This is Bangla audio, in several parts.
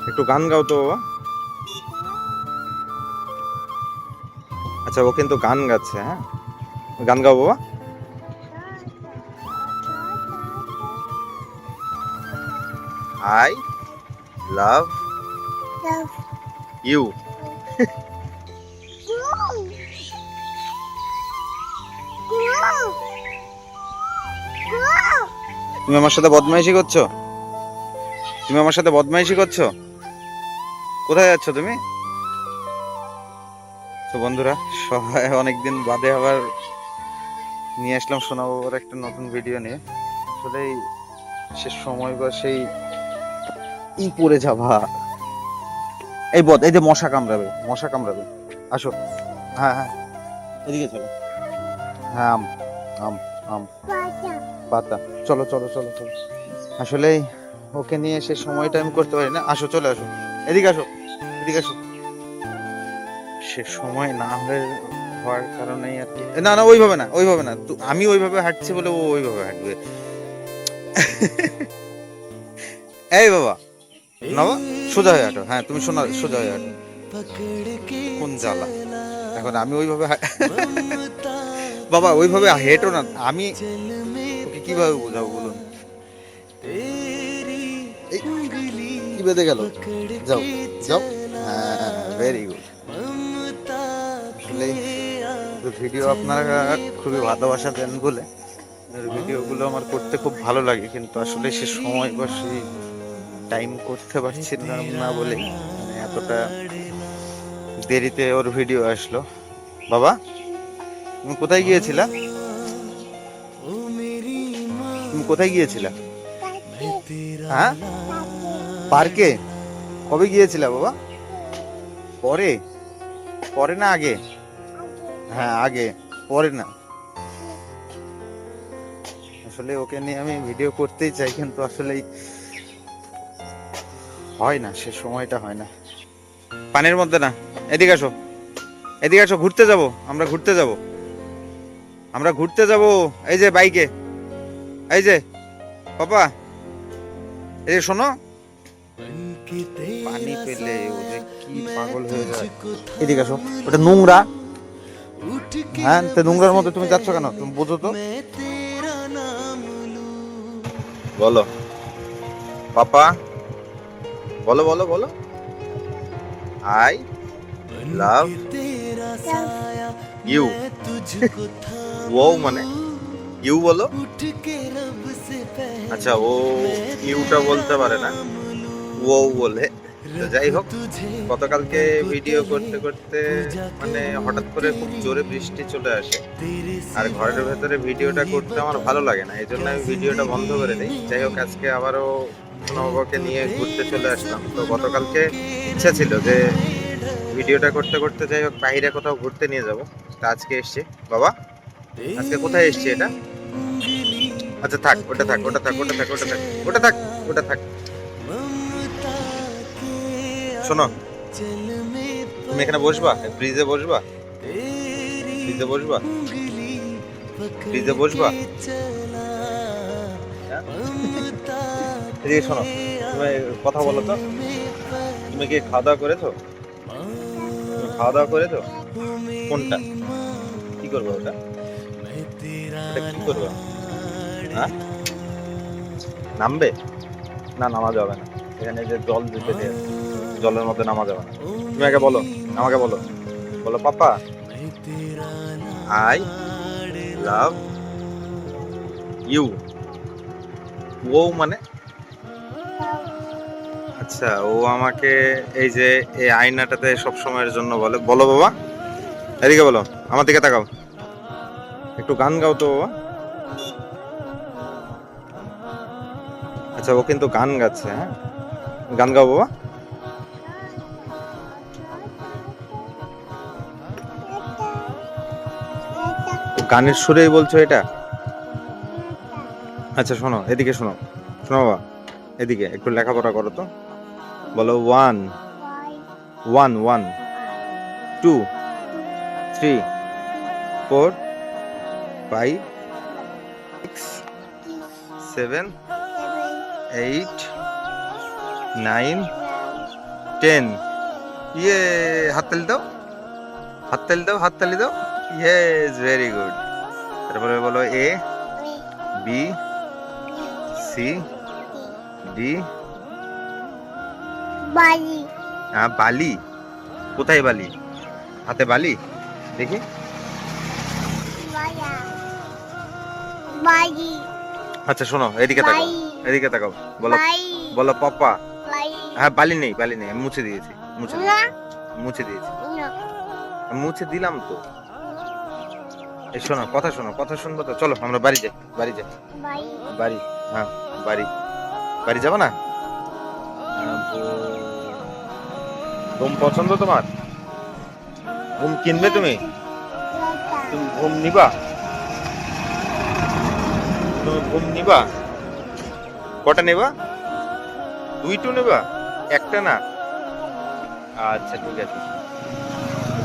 একটু গান গাও তো বাবা। আচ্ছা, ও কিন্তু গান গাচ্ছে। হ্যাঁ, গান গাও বাবা। I love you. তুমি আমার সাথে বদমাইশি করছো? তুমি আমার সাথে বদমাইশি করছো? কোথায় যাচ্ছ তুমি? তো বন্ধুরা, সবাই অনেকদিন বাদে আবার নিয়ে আসলাম সোনা বাবার একটা নতুন ভিডিও নিয়ে। আসলে সে সময় বা সেই পড়ে যাবা। এই যে মশা কামড়াবে, মশা কামড়াবে। আসো। হ্যাঁ হ্যাঁ, এদিকে চলো। হ্যাঁ, আম আম আম পাতা। চলো চলো চলো চলো। আসলে ওকে নিয়ে সে সময়টা আমি করতে পারি না। আসো, চলে আসো, এদিকে আসো, এদিকে আসো। সে সময় না হওয়ার কারণেই আর কি। না না, ওইভাবে না, ওইভাবে না। আমি ওইভাবে হাঁটছি বলে ও ওইভাবে হাঁটবে। এই বাবা, নবা, সোজা হয়ে হাঁটো। হ্যাঁ, তুমি সোজা হয়ে হাঁটো। কোন জ্বালা! এখন আমি ওইভাবে বাবা ওইভাবে হেঁটো না। আমি ওকে কিভাবে বোঝাবো বলুন? এই কি বেঁধে গেল? যাও যাও। হ্যাঁ, ভেরি গুড। আসলে ভিডিও আপনারা খুবই ভালোবাসা দেন বলে ভিডিওগুলো আমার করতে খুব ভালো লাগে, কিন্তু আসলে সে সময় বা সেই টাইম করতে পারছি না বলে মানে এতটা দেরিতে ওর ভিডিও আসলো। বাবা, তুমি কোথায় গিয়েছিলা? তুমি কোথায় গিয়েছিলা? হ্যাঁ, পার্কে। কবে গিয়েছিলা বাবা? পরে? পরে না আগে? হ্যাঁ আগে, পরে না। আসলে ওকে নিয়ে আমি ভিডিও করতেই চাই, কিন্তু আসলে হয় না, সে সময়টা হয় না। পানির মধ্যে না, এদিকে আসো, এদিকে আসো। ঘুরতে যাব, আমরা ঘুরতে যাব, আমরা ঘুরতে যাব। এই যে বাইকে, এই যে পাপা, এই যে শোনো। পানি পেলে ও যে কি পাগল হয়ে যায়। এদিকে আসো, ওটা নোংরা। হ্যাঁ, তো নোংরার মধ্যে তুমি যাচ্ছ কেন? তুমি বোঝো তো। বলো পাপা, বলো বলো বলো। I love you. ও মানে ইউ বলো। আচ্ছা, ও ইউটা বলতে পারে না, ও বলে। তো যাই হোক, গতকালকে ভিডিও করতে করতে মানে হঠাৎ করে খুব জোরে বৃষ্টি চলে আসে, আর ঘরের ভেতরে ভিডিওটা করতে আমার ভালো লাগে না, এই জন্য আমি ভিডিওটা বন্ধ করে দিই। যাই হোক, আজকে আবারও সোনা বাবাকে নিয়ে ঘুরতে চলে আসলাম। তো গতকালকে ইচ্ছা ছিল যে ভিডিওটা করতে করতে যাই হোক বাইরে কোথাও ঘুরতে নিয়ে যাব। তা আজকে এসছি। বাবা, আজকে কোথায় এসছি এটা? আচ্ছা থাক, ওটা থাক, ওটা থাক, ওটা থাক, ওটা থাক, ওটা থাক, ওটা থাক। শোনো, তুমি এখানে বসবা, ব্রিজে বসবা, ব্রিজে বসবা, ব্রিজে বসবা। এদিকে শোনো, তুমি কথা বলো তো। তুমি কি খাওয়া দাওয়া করেছো? তুমি খাওয়া দাওয়া করেছো? কোনটা? কি করবো ওটা? ওটা কি করবো? হ্যাঁ, নামবে না? নামা যাবে না, এখানে যে জল দিতে দিয়ে জলের মধ্যে নামা যাবে না। তুমি আগে বলো, আমাকে বলো, বলো পাপা আই লাভ ইউ। ও মানে? আচ্ছা, ও আমাকে এই যে এই আয়নাটাতে সব সময়ের জন্য বলে। বলো বাবা, এদিকে বলো, আমার দিকে তাকাও। একটু গান গাও তো বাবা। আচ্ছা, ও কিন্তু গান গাচ্ছে। হ্যাঁ, গান গাও বাবা। গানের সুরেই বলছো এটা? আচ্ছা শোনো, এদিকে শোনো, শোনো বাবা, এদিকে একটু লেখাপড়া করো তো। বলো one, one one, two, three, four, five, six, seven, eight, nine, 10। ইয়ে, হাততালি দাও, হাততালি দাও, হাততালি দাও। Yes, very good. তারপরে বলো এ, বি, সি, ডি। বালি। হ্যাঁ, বালি। কোথায় বালি? হাতে বালি দেখি। বালি। আচ্ছা শোনো, এদিকে তাকাও, এদিকে তাকাও। বলো, বলো পাপা। হ্যাঁ, বালি নেই, বালি নেই, আমি মুছে দিয়েছি, মুছে দিয়েছি, মুছে দিয়েছি, আমি মুছে দিলাম তো। এই শোনো, কথা শোনো, কথা শুনবো তো। চলো আমরা বাড়ি যাই, বাড়ি যাই, বাড়ি। হ্যাঁ, বাড়ি, বাড়ি যাবো না? ঘুম পছন্দ তোমার? ঘুম কিনবে তুমি? তুমি ঘুম নিবা? তুমি ঘুম নিবা? কটা নেবা? দুইটো নেবা, একটা না? আচ্ছা ঠিক আছে,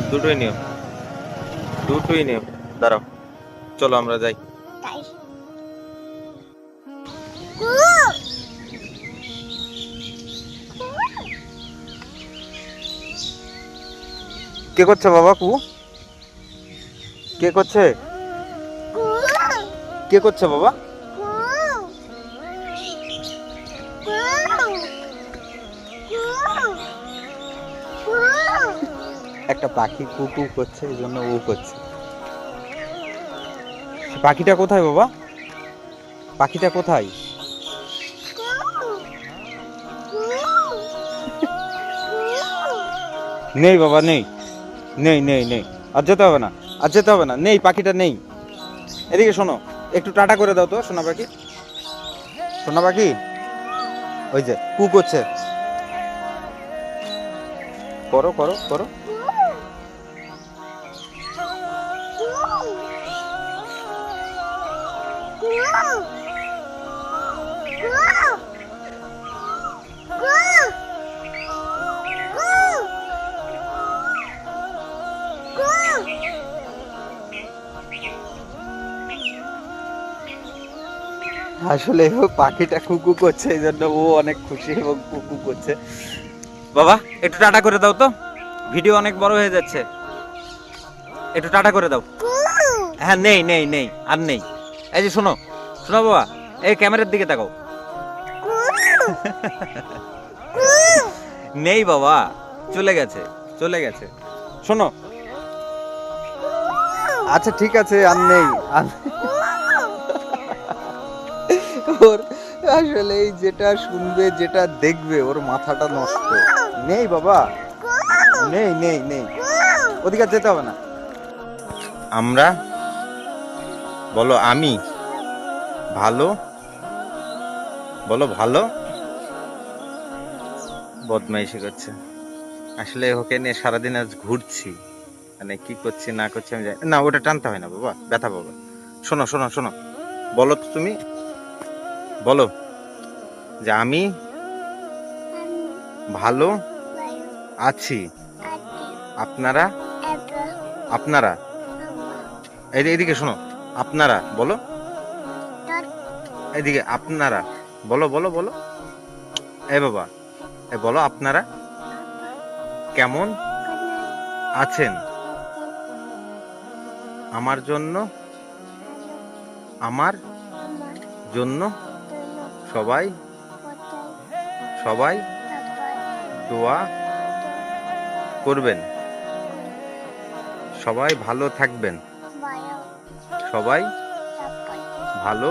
দুটোই নিও, দুটোই নিও। দাঁড়াও, চলো আমরা যাই। কে করছে বাবা? কে করছে? কে করছে বাবা? একটা পাখি কুকু করছে, এই জন্য ও করছে। পাখিটা কোথায় বাবা? পাখিটা কোথায়? নেই বাবা, নেই, নেই, নেই, নেই, আর যেতে হবে না, আর যেতে হবে না, নেই, পাখিটা নেই। এদিকে শোনো, একটু টাটা করে দাও তো সোনা পাখি। সোনা পাখি, ওই যে কু করছে, করো করো করো। আসলে ও পাখিটা কুকু করছে, এই জন্য ও অনেক খুশি এবং কুকু করছে। বাবা একটু টাটা করে দাও তো, ভিডিও অনেক বড় হয়ে যাচ্ছে, একটু টাটা করে দাও। হ্যাঁ, নেই, নেই, নেই, আর নেই। এই যে শোনো, শোনো বাবা, এই ক্যামেরার দিকে তাকাও। নেই বাবা, চলে গেছে, চলে গেছে। শোনো, আচ্ছা ঠিক আছে, আর নেই, আর ওর আসলে যেটা শুনবে, যেটা দেখবে, ওর মাথাটা নষ্ট। নেই বাবা, নেই, নেই, নেই, ওদিকে যেতে হবে না। আমরা, বলো আমি ভালো, বলো ভালো। বদমাইশি করছে। আসলে ওকে নিয়ে সারাদিন আজ ঘুরছি, মানে কি করছি না করছি আমি জানি না। ওটা টানতে হয় না বাবা, ব্যথা পাবে। শোনো শোনো শোনো, বলো তো তুমি, বলো যে আমি ভালো আছি, আপনারা, আপনারা, এদিকে শোনো, আপনারা বলো, এদিকে আপনারা বলো, বলো বলো, এ বাবা, এ বলো আপনারা কেমন আছেন? আমার জন্য, আমার জন্য সবাই, সবাই দোয়া করবেন, সবাই ভালো থাকবেন, সবাই ভালো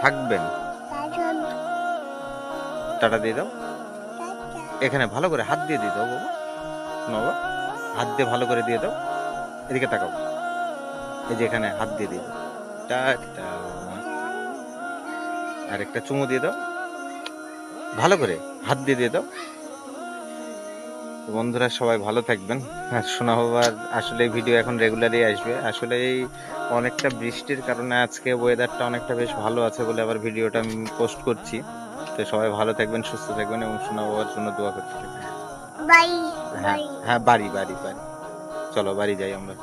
থাকবেন। টাটা দিয়ে দাও। এখানে ভালো করে হাত দিয়ে দাও বাবা, বাবা হাত দিয়ে ভালো করে দিয়ে দাও। এদিকে তাকাও, এই যে এখানে হাত দিয়ে দাও। টাটা। আর একটা চুমু দিয়ে দাও, ভালো করে হাত দিয়ে দাও। বন্ধুরা সবাই ভালো থাকবেন। আর সোনা বাবার আসলে ভিডিও এখন রেগুলারই আসবে। আসলে এই অনেকটা বৃষ্টির কারণে আজকে ওয়েদারটা অনেকটা বেশ ভালো আছে বলে আবার ভিডিওটা আমি পোস্ট করছি। তো সবাই ভালো থাকবেন, সুস্থ থাকবেন এবং সোনা বাবার জন্য দোয়া করতে থাকবেন। হ্যাঁ, হ্যাঁ, বাড়ি বাড়ি বাড়ি, চলো বাড়ি যাই আমরা।